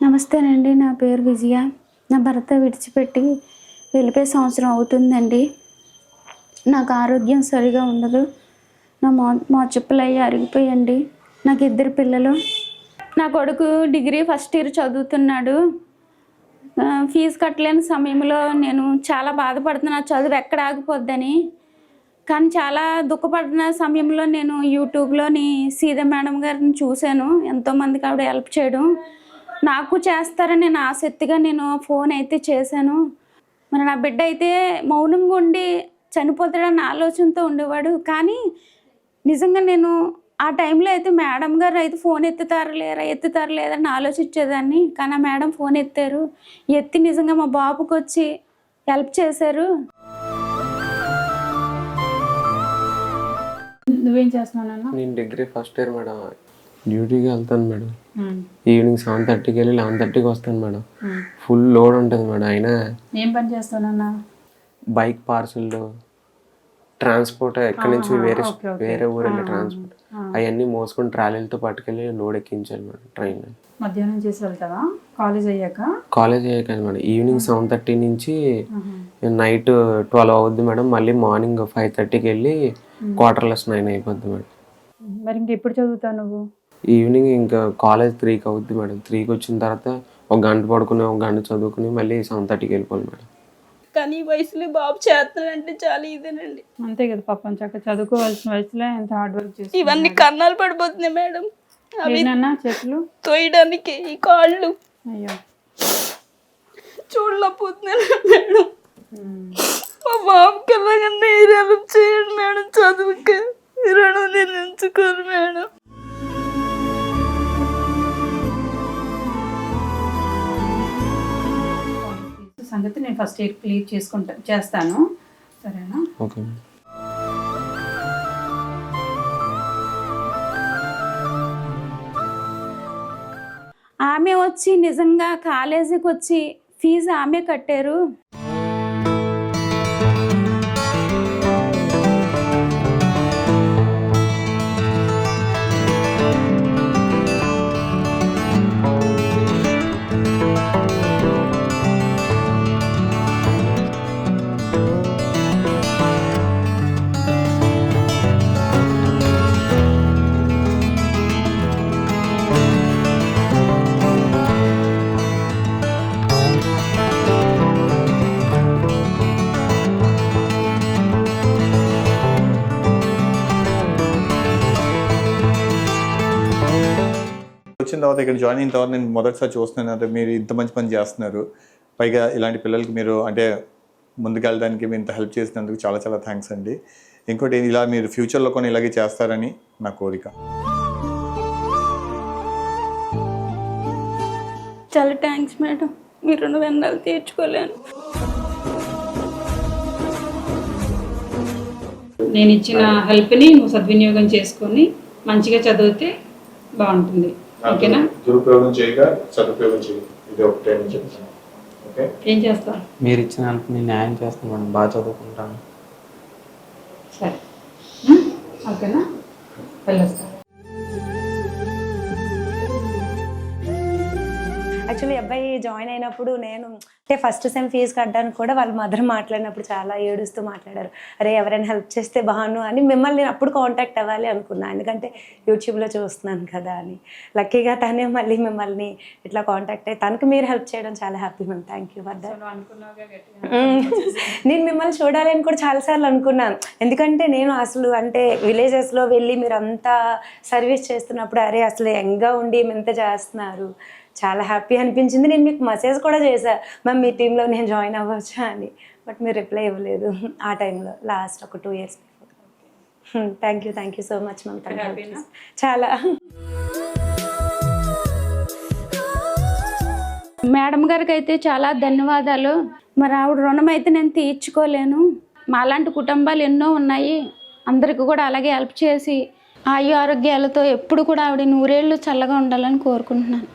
నమస్తేనండి. నా పేరు విజయ. నా భర్త విడిచిపెట్టి వెళ్ళిపోయే సంవత్సరం అవుతుందండి. నాకు ఆరోగ్యం సరిగా ఉండదు. నా మోచెప్పులయ్యి అరిగిపోయండి. నాకు 2 పిల్లలు. నా కొడుకు డిగ్రీ ఫస్ట్ ఇయర్ చదువుతున్నాడు. ఫీజు కట్టలేని సమయంలో నేను చాలా బాధపడుతున్నా, చదువు ఎక్కడ ఆగిపోద్దని. కానీ చాలా దుఃఖపడిన సమయంలో నేను యూట్యూబ్లోని సీత మేడం గారిని చూశాను. ఎంతోమందికి ఆవిడ హెల్ప్ చేయడం, నాకు చేస్తారని నేను ఆసక్తిగా నేను ఫోన్ అయితే చేశాను. మరి నా బిడ్డ అయితే మౌనంగా ఉండి చనిపోతాడన్న ఆలోచనతో ఉండేవాడు. కానీ నిజంగా నేను ఆ టైంలో అయితే మేడం గారు అయితే ఫోన్ ఎత్తుతారు లేదని ఆలోచించేదాన్ని. కానీ ఆ మేడం ఫోన్ ఎత్తారు. ఎత్తి నిజంగా మా బాబుకి వచ్చి హెల్ప్ చేశారు. నువ్వేం చేస్తున్నావు? నేను డిగ్రీ ఫస్ట్ ఇయర్ మేడం. డ్యూటీకి వెళ్తాను మేడం. ఈవినింగ్ 7:30కి వెళ్ళి 11:30కి వస్తాను మేడం. ఫుల్ లోడ్ ఉంటుంది మేడం. అయినా ఏం పని చేస్తానన్నా? బైక్ పార్సల్ ట్రాన్స్పోర్ట్, ఎక్కడి నుంచి వేరే ఊరు వెళ్ళే ట్రాన్స్పోర్ట్ అవన్నీ మోసుకొని ట్రాలీలతో పట్టుకెళ్ళి లోడ్ ఎక్కించాలి మేడం ట్రైన్. మధ్యాహ్నం చేసి వెళ్తావా కాలేజ్ అయ్యాక? కాలేజ్ అయ్యాక మేడం. ఈవినింగ్ 7:30 నుంచి నైట్ 12 అవుద్ది మేడం. మళ్ళీ మార్నింగ్ 5:30కి వెళ్ళి క్వార్టర్లెస్ 9 అయిపోద్ది మేడం. మరి ఇంకెప్పుడు చదువుతావు నువ్వు? ఈవినింగ్ ఇంకా కాలేజ్ 3కి అవుద్ది మేడం. 3కి వచ్చిన తర్వాత 1 గంట పడుకుని 1 గంట చదువుకుని మళ్ళీ 7:30కి వెళ్ళిపోవాలి మేడం. కానీ ఈ వయసులో బాబు చేస్తానంటే చాలా ఇదేనండి. అంతే కదా పాపం, చక్కగా చదువుకోవాల్సిన వయసులో ఎంత హార్డ్ వర్క్ చేసి ఇవన్నీ కన్నాలు పడిపోతున్నాయి మేడం. అవి చేతులు తోయడానికి ఈ కాళ్ళు అయ్యో చూడలేకపోతున్నాను మేడం. మా బాబుకి ఎలాగన్నా హెల్ప్ చేయండి మేడం. చదువుకి రుణం నేను ఎంచుకోను మేడం. సంగతి నేను ఫస్ట్ ఇయర్ క్లియర్ చేస్తాను, సరేనా? ఓకే. ఆమె వచ్చి నిజంగా కాలేజీకి వచ్చి ఫీజు ఆమె కట్టారు. వచ్చిన తర్వాత ఇక్కడ జాయిన్ అయిన తర్వాత నేను మొదటిసారి చూస్తున్నాను అంటే మీరు ఇంత మంచి పని చేస్తున్నారు. పైగా ఇలాంటి పిల్లలకి మీరు అంటే ముందుకెళ్ళడానికి మీరు ఇంత హెల్ప్ చేసినందుకు చాలా చాలా థ్యాంక్స్ అండి. ఇంకోటి ఇలా మీరు ఫ్యూచర్లో కొన్ని ఇలాగే చేస్తారని నా కోరిక. చాలా థ్యాంక్స్ మేడం. మీరు రుణం ఎన్నాళ్ళు తీర్చుకోలేను. నేను ఇచ్చిన హెల్ప్ని నువ్వు సద్వినియోగం చేసుకొని మంచిగా చదివితే బాగుంటుంది, ఓకేనా? దురుపయోగం చేయక సదుపయోగం చేయాలి, ఇది ఒకటే అని చెప్తాను. ఓకే, ఏం చేస్తావు? మీరు ఇచ్చిన హెల్ప్ని న్యాయం చేస్తాను మేడం. బాగా చదువుకుంటాను. సరే, ఓకేనా? వెళ్ళొస్తా. యాక్చువల్లీ అబ్బాయి జాయిన్ అయినప్పుడు నేను అంటే ఫస్ట్ సెమ్ ఫీజు కట్టడానికి కూడా వాళ్ళ మదర్ మాట్లాడినప్పుడు చాలా ఏడుస్తూ మాట్లాడారు. అరే ఎవరైనా హెల్ప్ చేస్తే బాగున్నాను అని మిమ్మల్ని నేను అప్పుడు కాంటాక్ట్ అవ్వాలి అనుకున్నాను, ఎందుకంటే యూట్యూబ్లో చూస్తున్నాను కదా అని. లక్కీగా తనే మళ్ళీ మిమ్మల్ని ఇట్లా కాంటాక్ట్ అయ్యి తనకు మీరు హెల్ప్ చేయడం చాలా happy ma'am. Thank you for that. నేను మిమ్మల్ని చూడాలి అని కూడా చాలాసార్లు అనుకున్నాను, ఎందుకంటే నేను అసలు అంటే విలేజెస్లో వెళ్ళి మీరు అంతా సర్వీస్ చేస్తున్నప్పుడు అరే అసలు యంగ్గా ఉండి ఎంత చేస్తున్నారు, చాలా హ్యాపీ అనిపించింది. నేను మీకు మెసేజ్ కూడా చేశాను, మ్యామ్ మీ టీంలో నేను జాయిన్ అవ్వచ్చా అని, బట్ మీరు రిప్లై ఇవ్వలేదు ఆ టైంలో, లాస్ట్ ఒక 2 years before. Thank you so much ma'am. చాలా మేడం గారికి అయితే చాలా ధన్యవాదాలు. మరి ఆవిడ రుణం అయితే నేను తీర్చుకోలేను. మా అలాంటి కుటుంబాలు ఎన్నో ఉన్నాయి. అందరికీ కూడా అలాగే హెల్ప్ చేసి ఆరోగ్యాలతో ఎప్పుడు కూడా ఆవిడ 100 ఏళ్ళు చల్లగా ఉండాలని కోరుకుంటున్నాను.